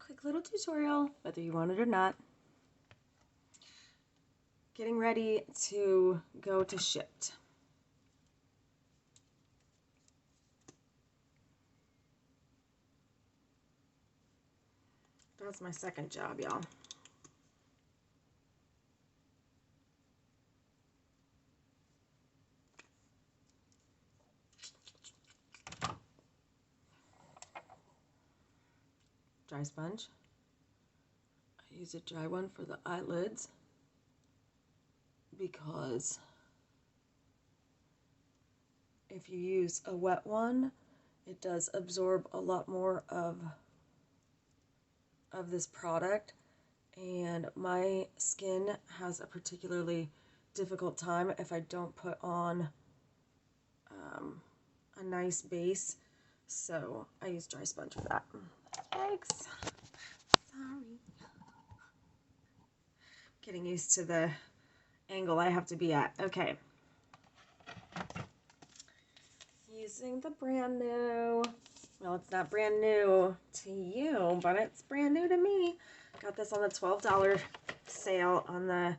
quick little tutorial, whether you want it or not. Getting ready to go to Shipped. That's my second job, y'all. Dry sponge. I use a dry one for the eyelids because if you use a wet one, it does absorb a lot more of this product, and my skin has a particularly difficult time if I don't put on a nice base, so I use dry sponge for that. Yikes. Sorry. Getting used to the angle I have to be at. Okay. Using the brand new, well, it's not brand new to you, but it's brand new to me. Got this on the $12 sale on the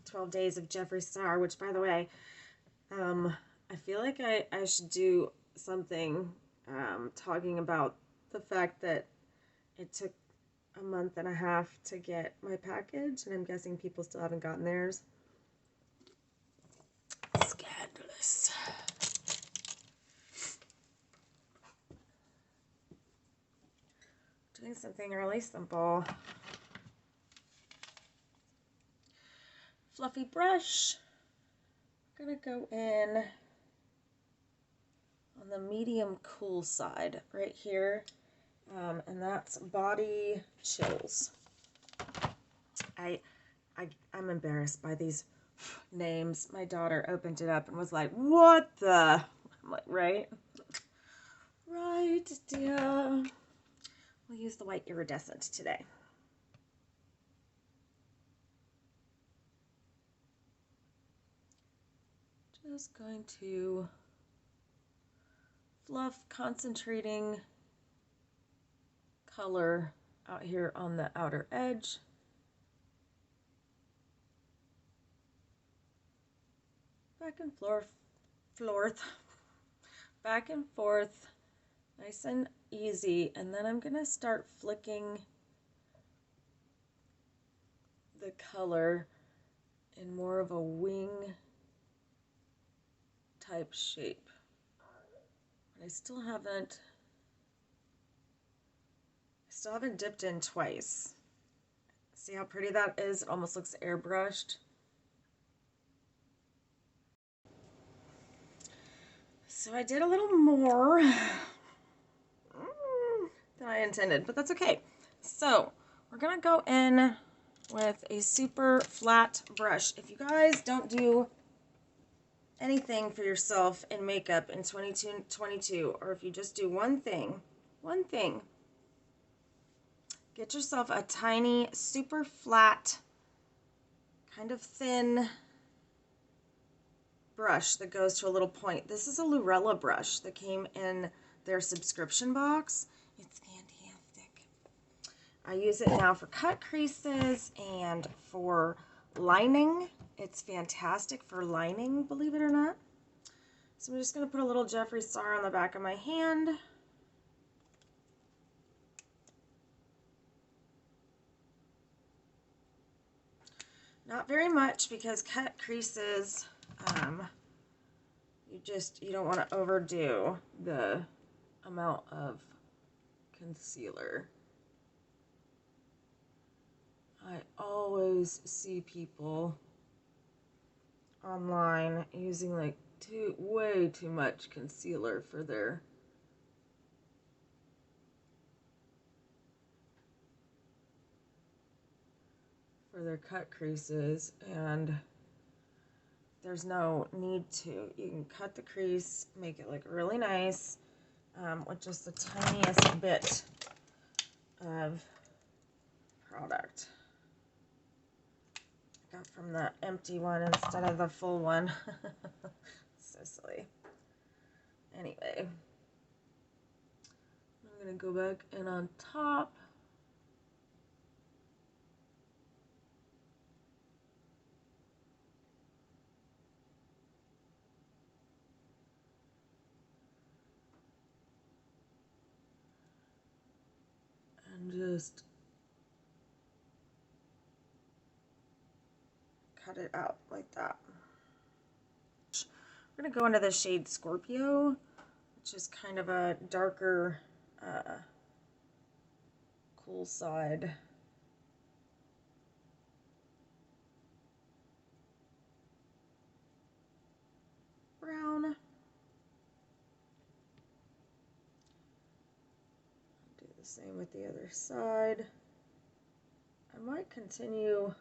12 Days of Jeffree Star, which, by the way, I feel like I should do something talking about the fact that it took a month and a half to get my package, and I'm guessing people still haven't gotten theirs. Scandalous. Doing something really simple. Fluffy brush. I'm gonna go in on the medium cool side right here, and that's Body Chills. I'm embarrassed by these names. My daughter opened it up and was like, "What the?" I'm like, right, dear. We'll use the white iridescent today. Just going to fluff, concentrating color out here on the outer edge. Back and forth, back and forth, nice and easy. And then I'm gonna start flicking the color in more of a wing type shape. But I still haven't dipped in twice. See how pretty that is? It almost looks airbrushed. So I did a little more than I intended, but that's okay. So we're gonna go in with a super flat brush. If you guys don't do anything for yourself in makeup in 2022, or if you just do one thing, get yourself a tiny, super flat, kind of thin brush that goes to a little point. This is a Lurella brush that came in their subscription box. It's fantastic. I use it now for cut creases and for lining. It's fantastic for lining, believe it or not. So I'm just going to put a little Jeffree Star on the back of my hand. Not very much, because cut creases, you don't want to overdo the amount of concealer. I always see people online using like way too much concealer for their cut creases, and there's no need to. You can cut the crease, make it look really nice, with just the tiniest bit of product. I got from the empty one instead of the full one. So silly. Anyway, I'm I'm going to go back in on top. And just cut it out like that. We're going to go into the shade Scorpio, which is kind of a darker, cool side. Brown. Do the same with the other side. I might continue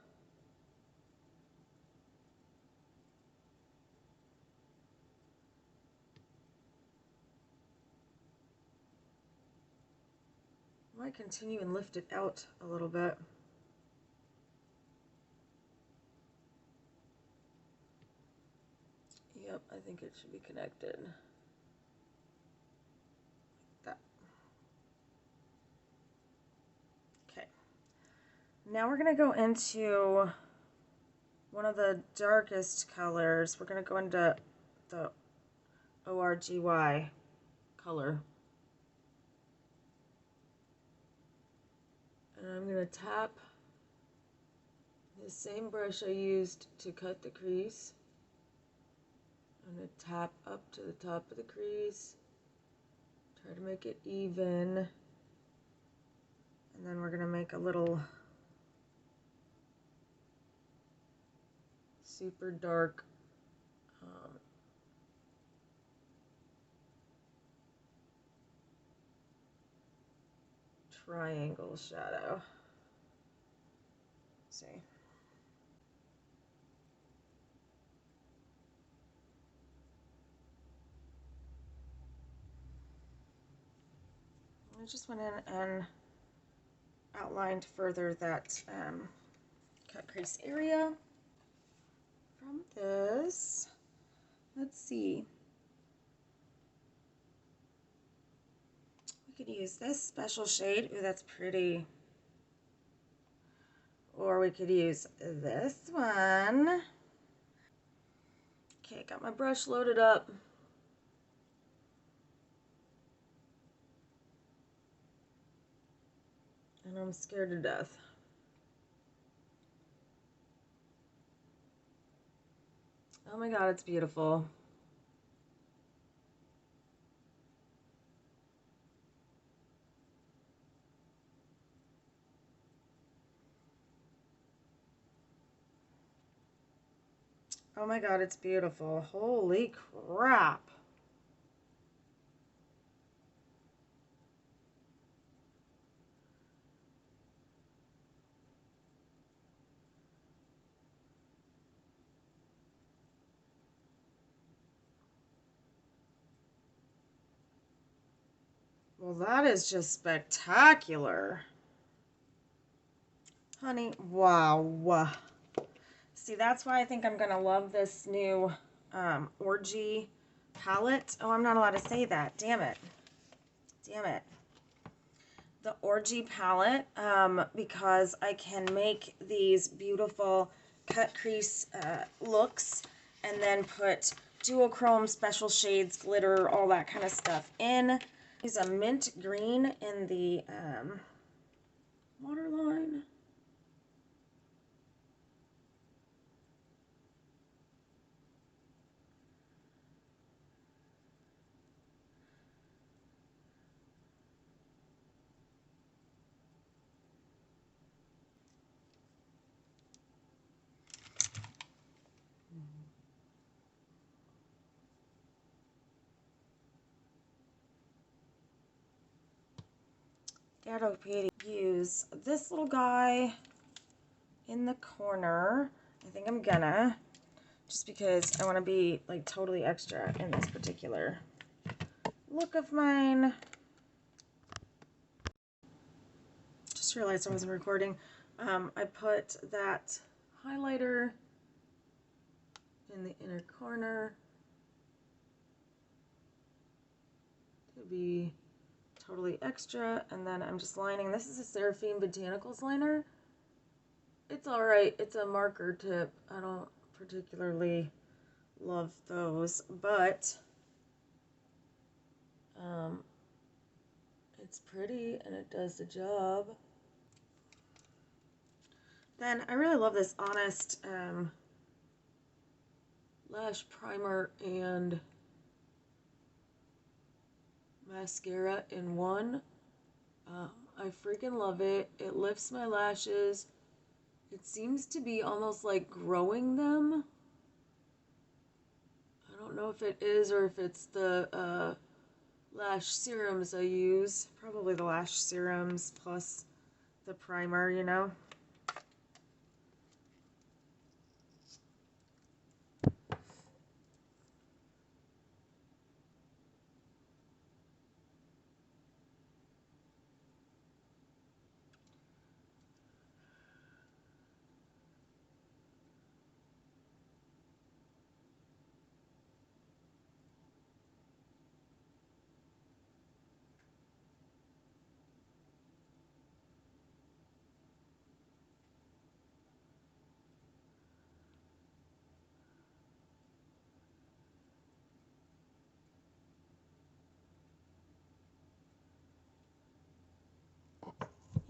and lift it out a little bit. Yep, I think it should be connected. Like that. Okay. Now we're going to go into one of the darkest colors. We're going to go into the ORGY color. And I'm going to tap the same brush I used to cut the crease. I'm going to tap up to the top of the crease, try to make it even, and then we're going to make a little super dark triangle shadow. Let's see. I just went in and outlined further that cut crease area from this. Let's see. We could use this special shade. Ooh, that's pretty. Or we could use this one. Okay, got my brush loaded up. And I'm scared to death. Oh my god, it's beautiful. Oh my god, it's beautiful. Holy crap. Well, that is just spectacular. Honey, wow. See, that's why I think I'm going to love this new Orgy palette. Oh, I'm not allowed to say that. Damn it. Damn it. The Orgy palette, because I can make these beautiful cut crease looks and then put duochrome, special shades, glitter, all that kind of stuff in. Use a mint green in the waterline. Ghetto Petey. Use this little guy in the corner. I think I'm gonna, just because I want to be like totally extra in this particular look of mine. Just realized I wasn't recording. I put that highlighter in the inner corner to be totally extra, and then I'm just lining. This is a Seraphine Botanicals liner. It's alright. It's a marker tip. I don't particularly love those, but it's pretty and it does the job. Then I really love this Honest lash primer and mascara in one. I freaking love it. It lifts my lashes. It seems to be almost like growing them. I don't know if it is or if it's the lash serums I use. Probably the lash serums plus the primer, you know.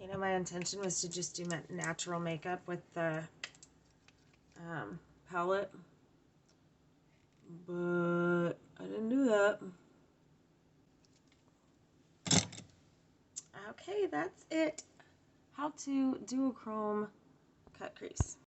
You know, my intention was to just do natural makeup with the palette, but I didn't do that. Okay, that's it. How to duochrome cut crease.